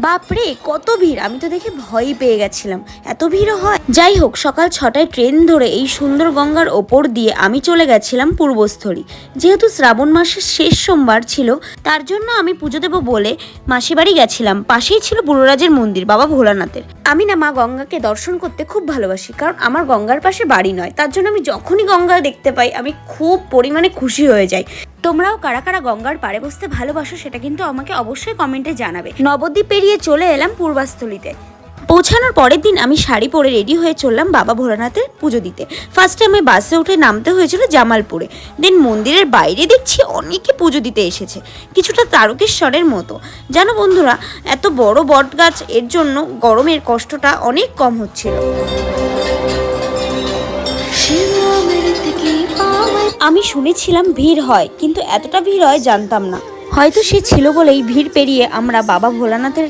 বাপরে কত ভিড়, আমি তো দেখে ভয়ই পেয়ে গেছিলাম, এত ভিড়ও হয়। যাই হোক, সকাল 6টায় ট্রেন ধরে এই সুন্দর গঙ্গার ওপর দিয়ে আমি চলে গেছিলাম পূর্বস্থলী। যেহেতু শ্রাবণ মাসের শেষ সোমবার ছিল, তার জন্য আমি পুজো দেবো বলে মাসি বাড়ি গেছিলাম। পাশেই ছিল বুড়োরাজের মন্দির বাবা ভোলানাথের। আমি না মা গঙ্গাকে দর্শন করতে খুব ভালোবাসি, কারণ আমার গঙ্গার পাশে বাড়ি নয়, তার জন্য আমি যখনই গঙ্গা দেখতে পাই আমি খুব পরিমাণে খুশি হয়ে যাই। তোমরাও কারা কারা গঙ্গার পাড়ে বসতে ভালোবাসো সেটা কিন্তু আমাকে অবশ্যই কমেন্টে জানাবে। নবদ্বীপ পেরিয়ে চলে এলাম পূর্বাস্থলীতে। পৌঁছানোর পরের দিন আমি শাড়ি পরে রেডি হয়ে চললাম বাবা ভোলানাথের পুজো দিতে। ফার্স্টে আমি বাসে উঠে নামতে হয়েছিল জামালপুরে। দেন মন্দিরের বাইরে দেখছি অনেকে পুজো দিতে এসেছে, কিছুটা তারকেশ্বরের মতো। জানো বন্ধুরা, এত বড় বট গাছ, এর জন্য গরমের কষ্টটা অনেক কম হচ্ছিল। আমি শুনেছিলাম ভিড় হয়, কিন্তু এতটা ভিড় হয় জানতাম না। হয়তো সে ছিল বলেই ভিড় পেরিয়ে আমরা বাবা ভোলানাথের